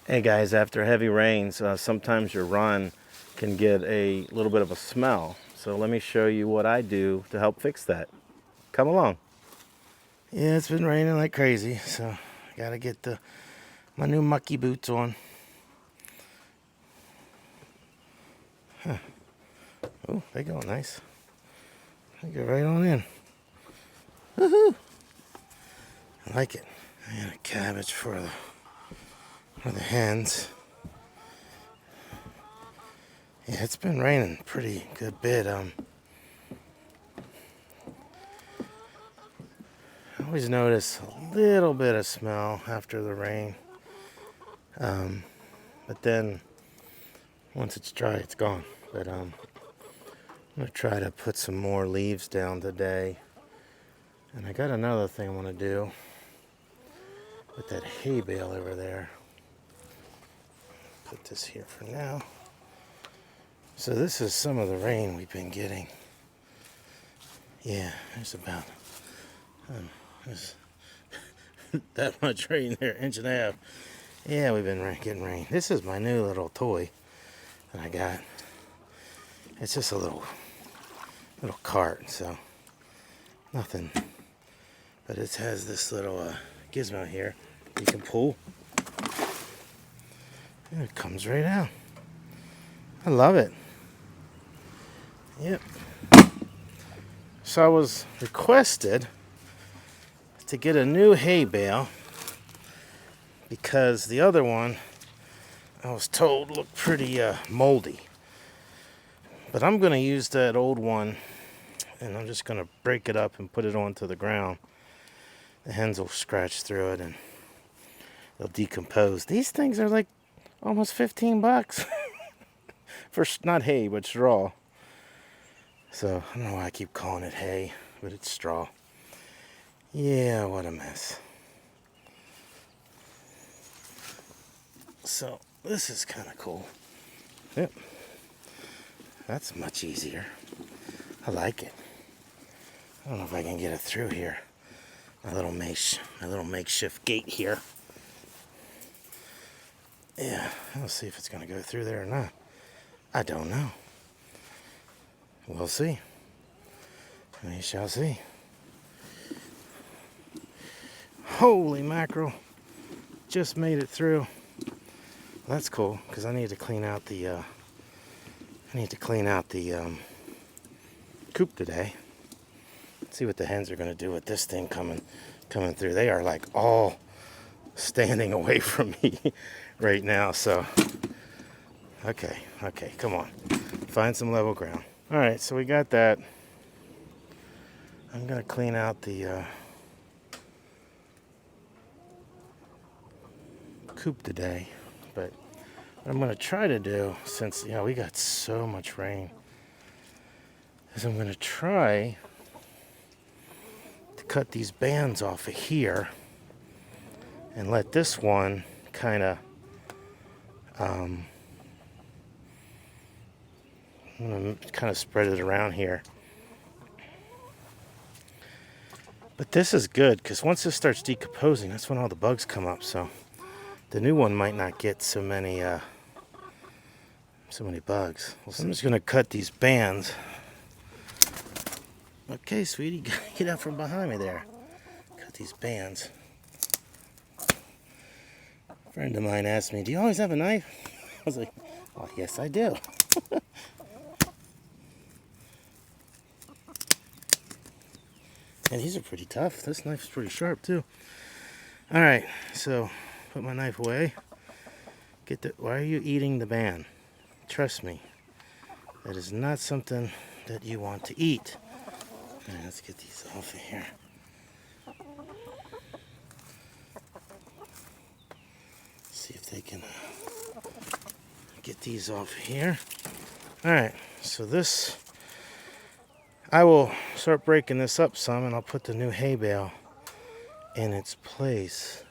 Hey guys, after heavy rains, sometimes your run can get a little bit of a smell. So let me show you what I do to help fix that. Come along. Yeah, it's been raining like crazy, so I gotta get my new mucky boots on. Oh, they go nice. They go right on in. Woohoo! I like it. And a cabbage for the hens. Yeah, it's been raining pretty good bit. I always notice a little bit of smell after the rain. But then once it's dry, it's gone. But I'm gonna try to put some more leaves down today. And I got another thing I want to do with that hay bale over there. Put this here for now. So this is some of the rain we've been getting. Yeah, there's about there's that much rain there, inch and a half. Yeah, we've been getting rain. This is my new little toy that I got. It's just a little cart, so nothing. But it has this little gizmo here you can pull. And it comes right out. I love it. Yep. So I was requested to get a new hay bale because the other one I was told looked pretty moldy. But I'm going to use that old one and I'm just going to break it up and put it onto the ground. The hens will scratch through it and they'll decompose. These things are like almost 15 bucks for not hay, but straw. So I don't know why I keep calling it hay, but it's straw. Yeah, what a mess. So this is kind of cool. Yep. That's much easier. I like it. I don't know if I can get it through here. My little makeshift gate here. Yeah, let's see if it's going to go through there or not. I don't know. We'll see. We shall see. Holy mackerel. Just made it through. That's cool, because I need to clean out the coop today. Let's see what the hens are going to do with this thing coming through. They are like all standing away from me right now, so okay, come on. Find some level ground. All right, so we got that. I'm going to clean out the coop today, but what I'm going to try to do, since we got so much rain, is I'm going to try to cut these bands off of here and let this one kind of spread it around here. But this is good because once this starts decomposing, that's when all the bugs come up. So the new one might not get so many bugs. So I'm just going to cut these bands. Okay, sweetie, get out from behind me there. Cut these bands. A friend of mine asked me, "Do you always have a knife?" I was like, "Well, yes, I do." And these are pretty tough. This knife's pretty sharp too. All right, so put my knife away. Why are you eating the band? Trust me, that is not something that you want to eat. All right, let's get these off of here. See if they can get these off here. All right, so this, I will start breaking this up some and I'll put the new hay bale in its place.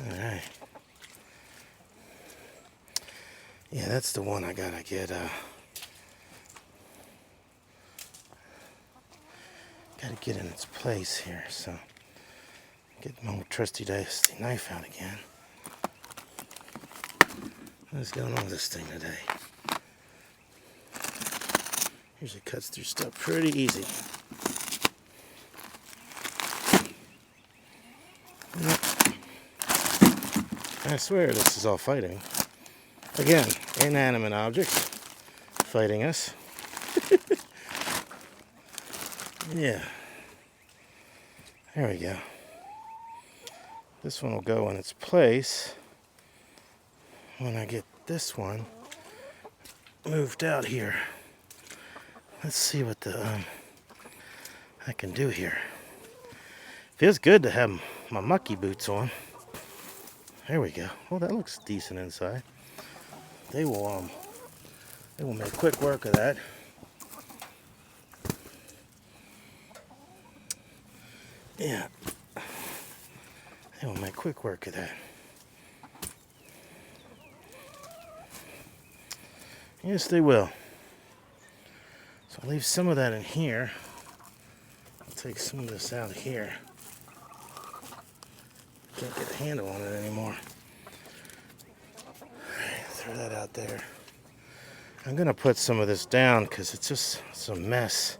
All right. Yeah, that's the one I gotta get in its place here. So Get my old trusty dusty knife out again. What's going on with this thing today? Usually cuts through stuff pretty easy. I swear this is all fighting. Again, inanimate objects fighting us. Yeah. There we go. This one will go in its place when I get this one moved out here. Let's see what I can do here. Feels good to have my mucky boots on. There we go. Well, that looks decent inside. They will make quick work of that. Yeah. They will make quick work of that. Yes, they will. So I'll leave some of that in here. I'll take some of this out here. Can't get a handle on it anymore. Alright, throw that out there. I'm gonna put some of this down because it's just some mess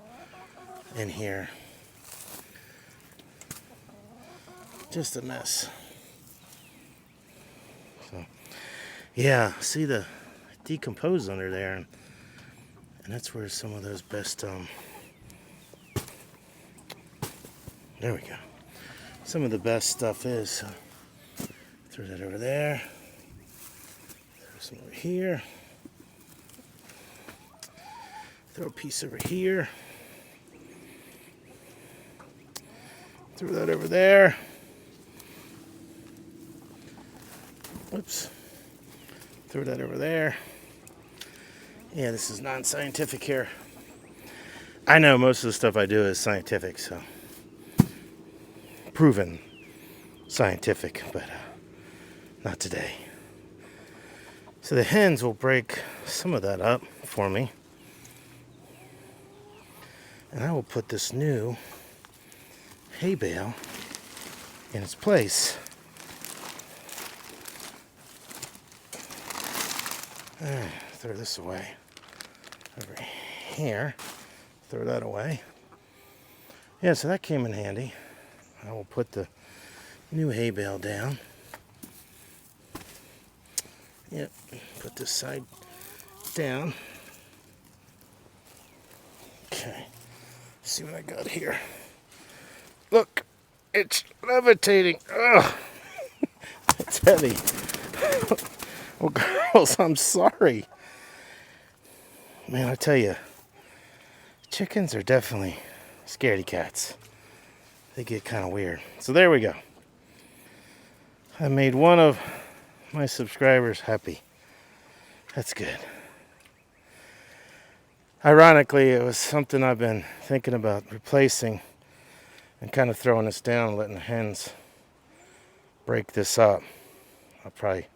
in here. Just a mess. So, yeah, see the decomposed under there, and that's where some of those best there we go. Some of the best stuff is. So throw that over there. Throw some over here. Throw a piece over here. Throw that over there. Whoops. Throw that over there. Yeah, this is non-scientific here. I know most of the stuff I do is scientific, so proven scientific, but not today. So the hens will break some of that up for me. And I will put this new hay bale in its place. Throw this away. Over here. Throw that away. Yeah, so that came in handy. I will put the new hay bale down. Yep, put this side down. Okay, see what I got here. Look, it's levitating. Ugh, it's heavy. Well, girls, I'm sorry. Man, I tell you, chickens are definitely scaredy cats. They get kind of weird. So there we go. I made one of my subscribers happy. That's good. Ironically, it was something I've been thinking about replacing and kind of throwing this down, letting the hens break this up. I'll probably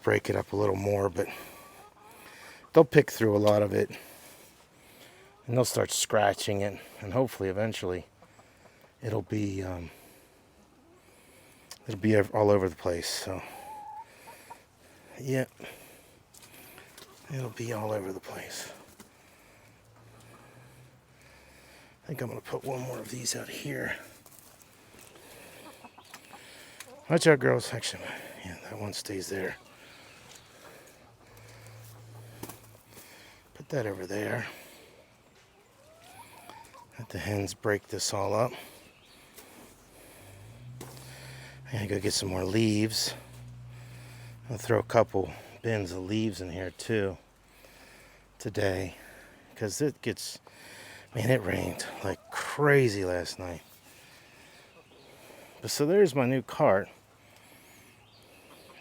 break it up a little more, but they'll pick through a lot of it and they'll start scratching it, and hopefully eventually it'll be all over the place. So yep, it'll be all over the place. I think I'm gonna put one more of these out here. Watch out, girls. Actually, yeah, that one stays there. Put that over there. Let the hens break this all up. I gotta go get some more leaves. I'll throw a couple bins of leaves in here too today, because it gets, man, it rained like crazy last night. But so there's my new cart.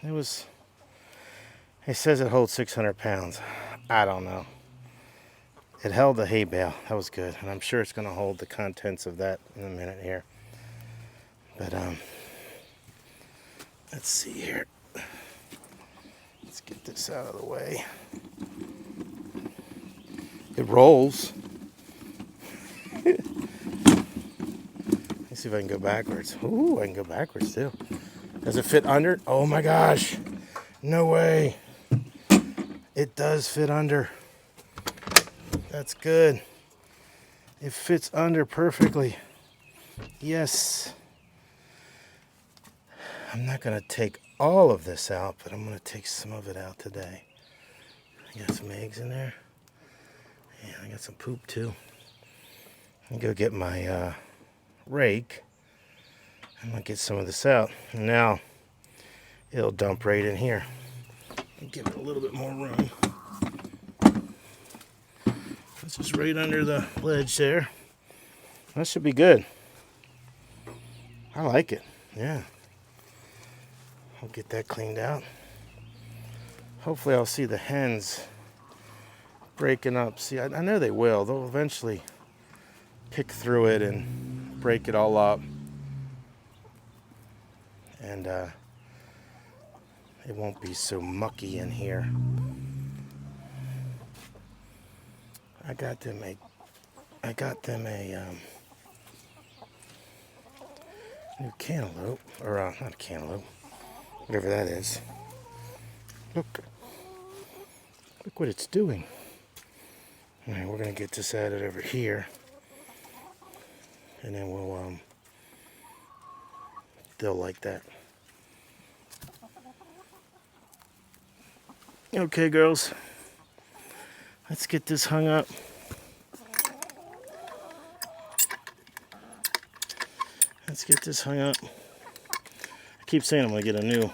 It says it holds 600 pounds. I don't know. It held the hay bale. That was good. And I'm sure it's going to hold the contents of that in a minute here. But, let's see here. Let's get this out of the way. It rolls. see if I can go backwards. Ooh, I can go backwards too. Does it fit under? Oh my gosh. No way. It does fit under. That's good. It fits under perfectly. Yes. I'm not going to take all of this out, but I'm going to take some of it out today. I got some eggs in there. Yeah, I got some poop too. I'm going to go get my rake. I'm going to get some of this out. Now, it'll dump right in here. Give it a little bit more room. This is right under the ledge there. That should be good. I like it. Yeah. I'll get that cleaned out. Hopefully I'll see the hens breaking up. See, I know they will. They'll eventually pick through it and break it all up. And it won't be so mucky in here. I got them a new cantaloupe, or not a cantaloupe, whatever that is. Look what it's doing. All right, we're gonna get this added over here, and then we'll they'll like that. Okay, girls, let's get this hung up. Let's get this hung up. I keep saying I'm gonna get a new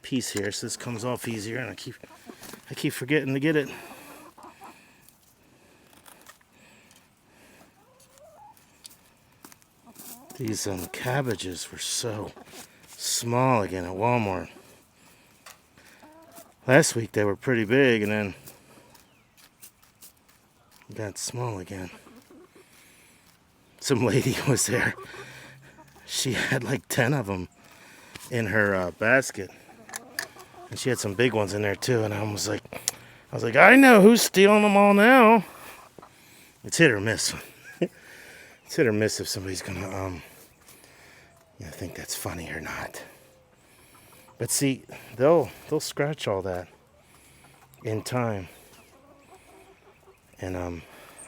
piece here so this comes off easier, and I keep forgetting to get it. These cabbages were so small again at Walmart. Last week they were pretty big, and then got small again. Some lady was there. She had like 10 of them in her basket, and she had some big ones in there too. And I was like, I know who's stealing them all now. It's hit or miss. It's hit or miss if somebody's gonna think that's funny or not. But see, they'll scratch all that in time, and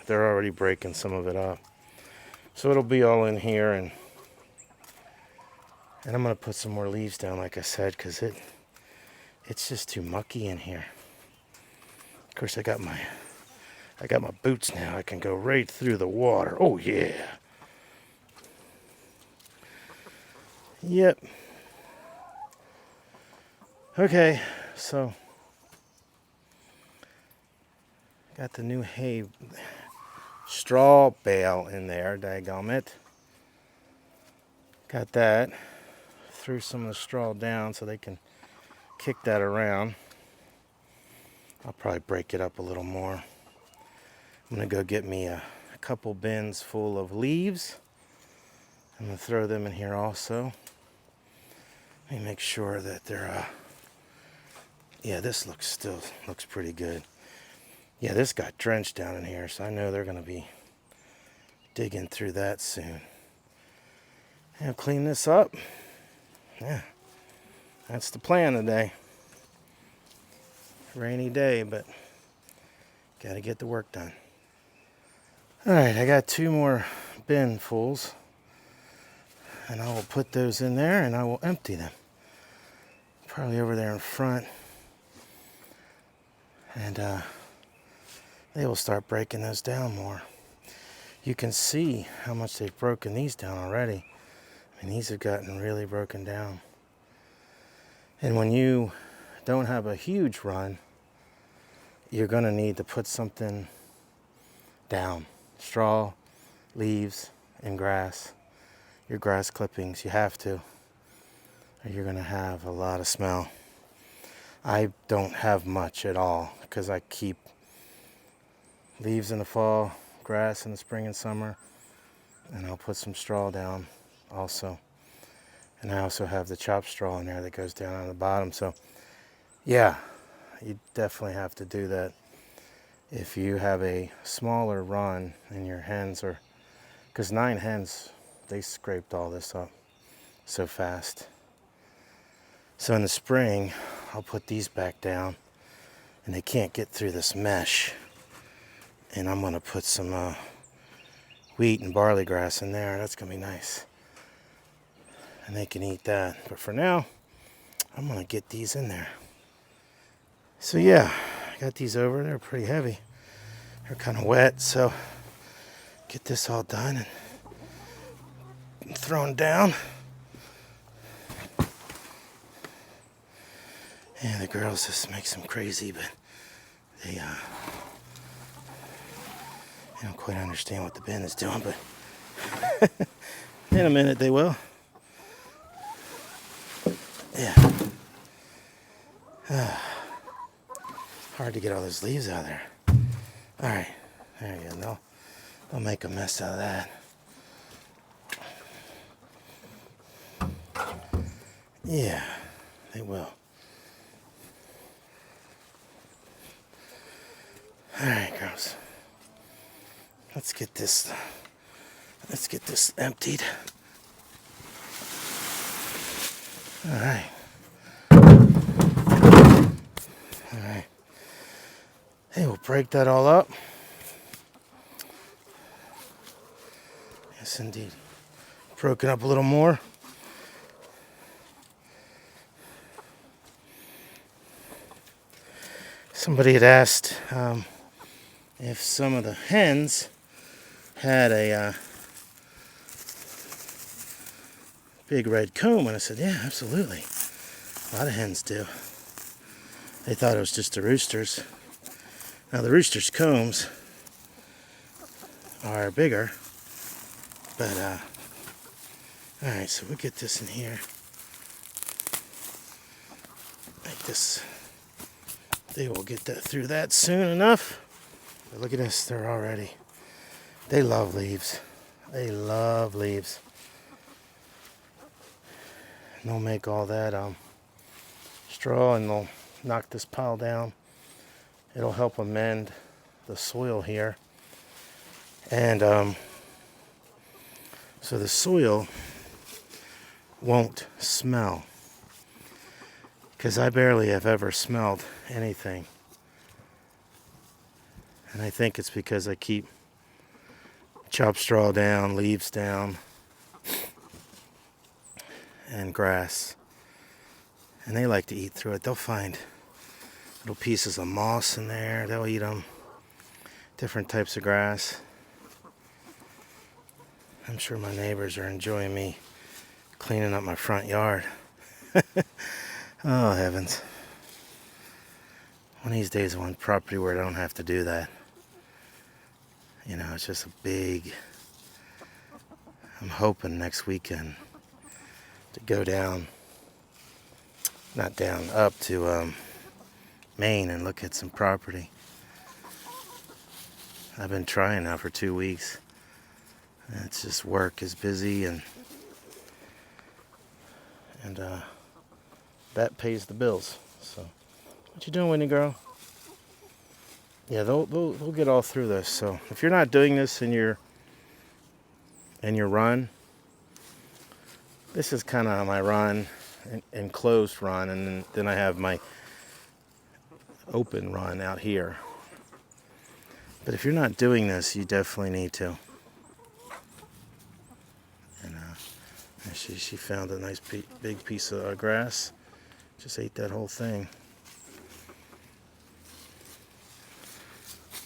they're already breaking some of it up. So it'll be all in here, and I'm gonna put some more leaves down, like I said, because it's just too mucky in here. Of course, I got my boots now. I can go right through the water. Oh yeah. Yep. Okay, so got the new hay straw bale in there, daggum. Got that. Threw some of the straw down so they can kick that around. I'll probably break it up a little more. I'm gonna go get me a couple bins full of leaves. I'm gonna throw them in here also. Let me make sure that they're yeah, this still looks pretty good. Yeah, this got drenched down in here, so I know they're gonna be digging through that soon. And clean this up. Yeah, that's the plan today. Rainy day, but gotta get the work done. Alright, I got 2 more bin fulls, and I will put those in there and I will empty them. Probably over there in front. And they will start breaking those down more. You can see how much they've broken these down already. I mean, these have gotten really broken down. And when you don't have a huge run, you're going to need to put something down. Straw, leaves, and grass. Your grass clippings, you have to, or you're going to have a lot of smell. I don't have much at all because I keep leaves in the fall, grass in the spring and summer, and I'll put some straw down also. And I also have the chopped straw in there that goes down on the bottom. So yeah, you definitely have to do that. If you have a smaller run and your hens are, because 9 hens they scraped all this up so fast. So in the spring, I'll put these back down, and they can't get through this mesh. And I'm gonna put some wheat and barley grass in there. That's gonna be nice. And they can eat that. But for now, I'm gonna get these in there. So yeah, I got these over. They're pretty heavy. They're kind of wet, so get this all done and thrown down. Yeah, the girls just make them crazy, but they don't quite understand what the bin is doing, but in a minute they will. Yeah. Hard to get all those leaves out of there. Alright, there you go. They'll make a mess out of that. Yeah, they will. Alright, girls. Let's get this emptied. Alright. Alright. Hey, we'll break that all up. Yes, indeed. Broken up a little more. Somebody had asked if some of the hens had a big red comb, and I said, yeah, absolutely. A lot of hens do. They thought it was just the roosters. Now the roosters' combs are bigger, but alright, so we'll get this in here. Like this. They will get that through that soon enough. But look at this, they love leaves. They love leaves. And they'll make all that straw, and they'll knock this pile down. It'll help amend the soil here. And so the soil won't smell. Because I barely have ever smelled anything. And I think it's because I keep chopped straw down, leaves down, and grass. And they like to eat through it. They'll find little pieces of moss in there. They'll eat them. Different types of grass. I'm sure my neighbors are enjoying me cleaning up my front yard. Oh, heavens. One of these days I want property where I don't have to do that. You know, it's just a big... I'm hoping next weekend to go down, not down, up to Maine and look at some property. I've been trying now for 2 weeks. And it's just work is busy, and that pays the bills. So, what you doing, Whitney girl? Yeah, they'll get all through this. So, if you're not doing this in your run, this is kind of my run, enclosed run, and then I have my open run out here. But if you're not doing this, you definitely need to. And she found a nice big piece of grass. Just ate that whole thing.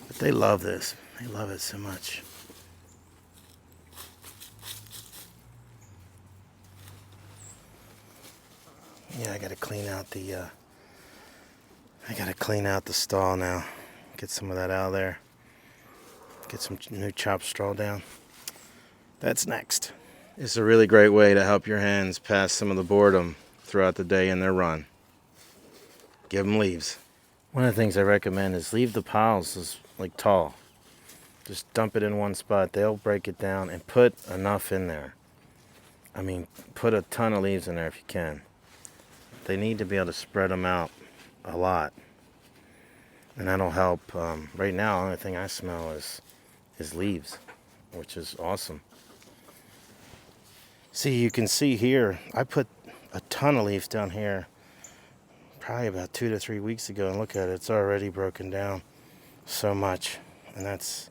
But they love this. They love it so much. Yeah, I gotta clean out the stall now. Get some of that out of there. Get some new chopped straw down. That's next. It's a really great way to help your hens pass some of the boredom throughout the day in their run. Give them leaves. One of the things I recommend is leave the piles like tall. Just dump it in one spot. They'll break it down, and put enough in there. I mean, put a ton of leaves in there if you can. They need to be able to spread them out a lot. And that'll help. Right now, the only thing I smell is leaves, which is awesome. See, you can see here, I put a ton of leaves down here probably about 2 to 3 weeks ago, and look at it, it's already broken down so much. And that's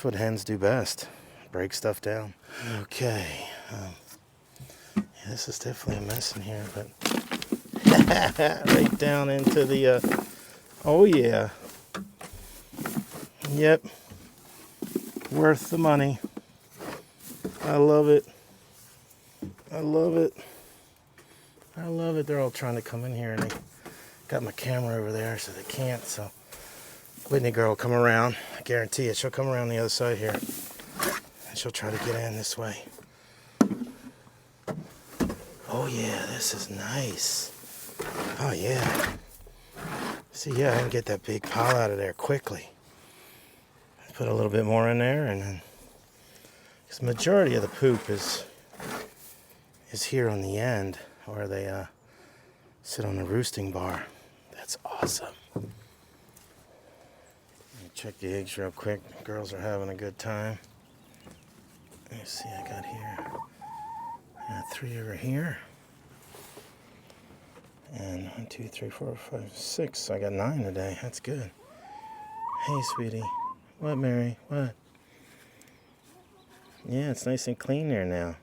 what hens do best, break stuff down. Okay, yeah, this is definitely a mess in here, but right down into the, oh yeah, yep, worth the money. I love it. I love it. I love it. They're all trying to come in here, and they got my camera over there, so they can't. So Whitney girl will come around. I guarantee it. She'll come around the other side here, and she'll try to get in this way. Oh yeah, this is nice. Oh yeah. See, yeah, I can get that big pile out of there quickly. Put a little bit more in there, and then, because the majority of the poop is here on the end, where they sit on the roosting bar. That's awesome. Let me check the eggs real quick. The girls are having a good time. Let me see, I got here. I got 3 over here. And 1, 2, 3, 4, 5, 6. So I got 9 today. That's good. Hey, sweetie. What, Mary? What? Yeah, it's nice and clean there now.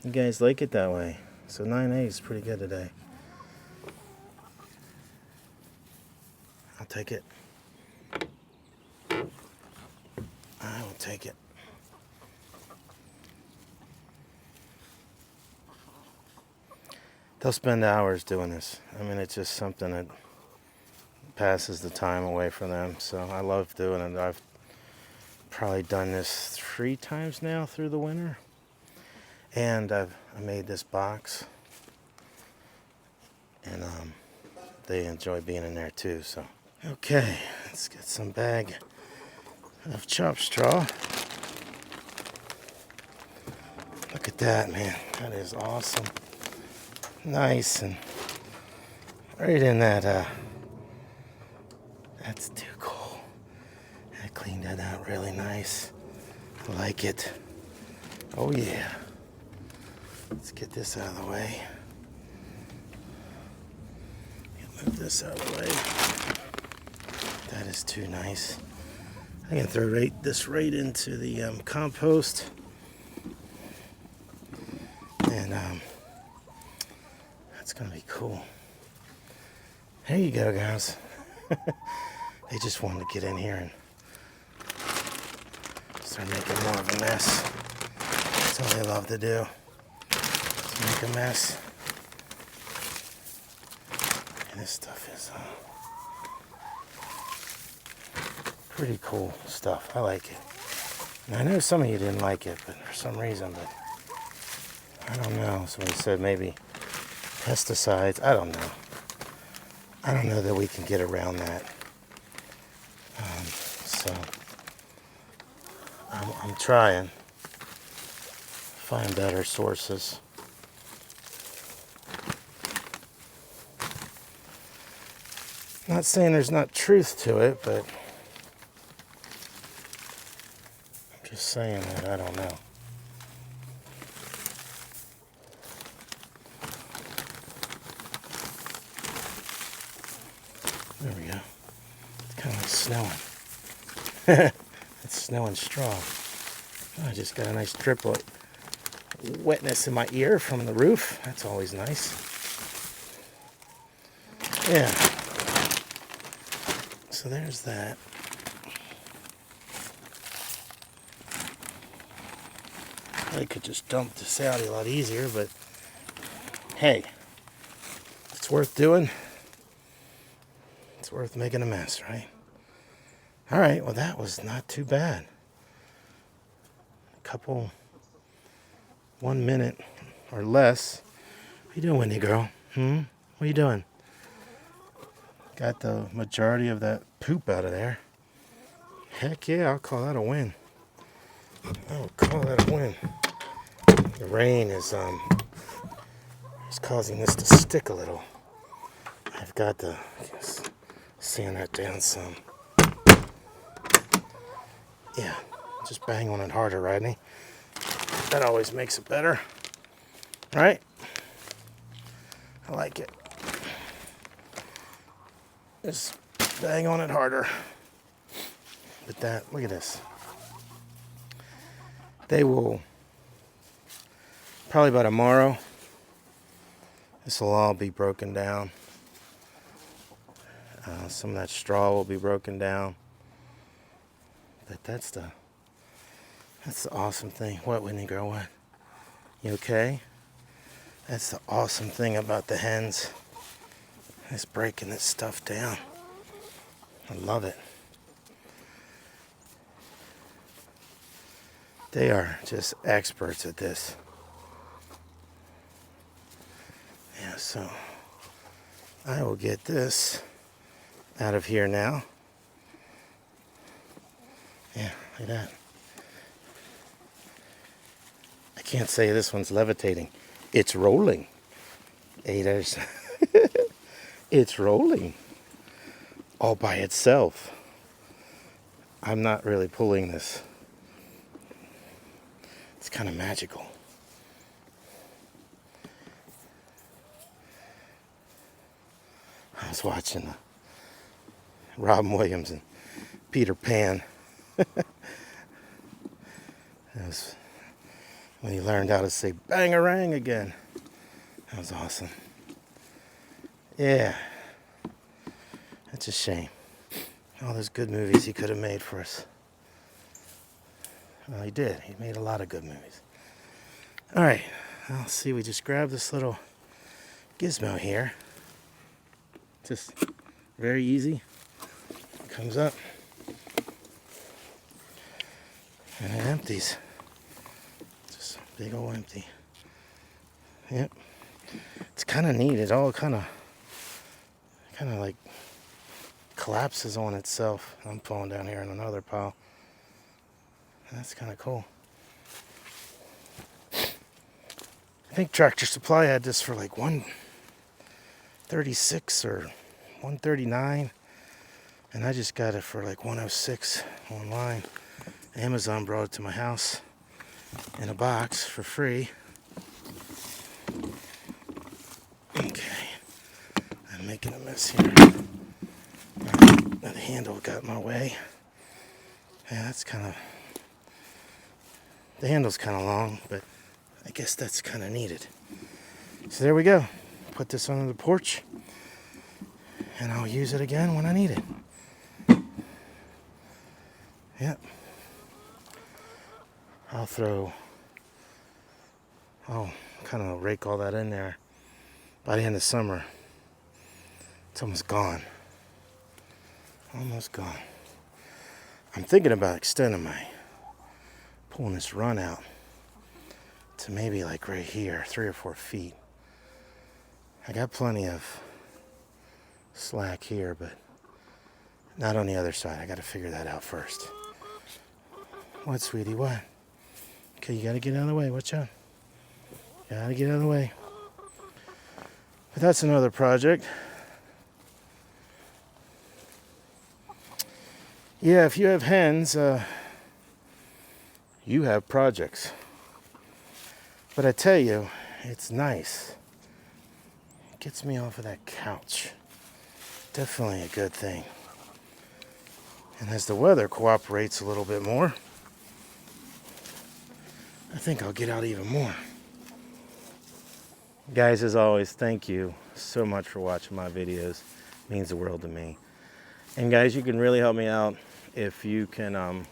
You guys like it that way. So 9 eggs is pretty good today. I'll take it. I will take it. They'll spend hours doing this. I mean, it's just something that passes the time away from them. So I love doing it. I've probably done this 3 times now through the winter. And I made this box, and they enjoy being in there too. So okay, let's get some bag of chopped straw. Look at that, man. That is awesome. Nice and right in that. That's too cool. I cleaned that out really nice. I like it. Oh yeah. Let's get this out of the way. Move this out of the way. That is too nice. I can throw this right into the compost. And that's going to be cool. There you go, guys. They just wanted to get in here and start making more of a mess. That's all they love to do. Make a mess. And this stuff is pretty cool stuff. I like it. And I know some of you didn't like it, but for some reason, but I don't know. Somebody said maybe pesticides. I don't know. I don't know that we can get around that. So I'm trying to find better sources. Not saying there's not truth to it, but I'm just saying that I don't know. There we go. It's kind of like snowing. It's snowing straw. Oh, I just got a nice drip of wetness in my ear from the roof. That's always nice. Yeah. So there's that. I could just dump this out a lot easier, but hey, it's worth doing. It's worth making a mess, right? All right, well, that was not too bad. A couple, 1 minute or less. What you doing, Wendy girl? What are you doing? Got the majority of that poop out of there. Heck yeah, I'll call that a win. I'll call that a win. The rain is causing this to stick a little. I've got to sand that down some. Yeah, just bang on it harder, Rodney. That always makes it better, right? I like it. Just bang on it harder. But that, look at this. They will, probably by tomorrow, this will all be broken down. Some of that straw will be broken down. But that's the awesome thing. What, Whitney girl, what? You okay? That's the awesome thing about the hens. It's breaking this stuff down. I love it. They are just experts at this. Yeah, so I will get this out of here now. Yeah, look at that. I can't say this one's levitating. It's rolling. There's it's rolling all by itself. I'm not really pulling this. It's kind of magical. I was watching Robin Williams and Peter Pan. That was when he learned how to say bangarang again. That was awesome. Yeah. It's a shame. All those good movies he could have made for us. Well, he did. He made a lot of good movies. All right. I'll see. We just grabbed this little gizmo here. Just very easy. Comes up. And it empties. Just big old empty. Yep. It's kind of neat. It all kind of like collapses on itself. I'm falling down here in another pile. That's kind of cool. I think Tractor Supply had this for like $136 or $139, and I just got it for like $106 online. Amazon brought it to my house in a box for free. Okay, I'm making a mess here. The handle got in my way. Yeah, that's kind of, the handle's kind of long, but I guess that's kind of needed. So there we go. Put this on the porch, and I'll use it again when I need it. Yep. I'll kind of rake all that in there. By the end of summer, it's almost gone. Almost gone. I'm thinking about pulling this run out to maybe like right here, 3 or 4 feet. I got plenty of slack here, but not on the other side. I got to figure that out first. What, sweetie, what? Okay, you got to get out of the way. Watch out. You got to get out of the way. But that's another project. Yeah, if you have hens, you have projects. But I tell you, it's nice. It gets me off of that couch. Definitely a good thing. And as the weather cooperates a little bit more, I think I'll get out even more. Guys, as always, thank you so much for watching my videos. It means the world to me. And guys, you can really help me out if you can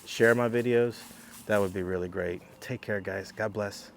share my videos. That would be really great. Take care, guys. God bless.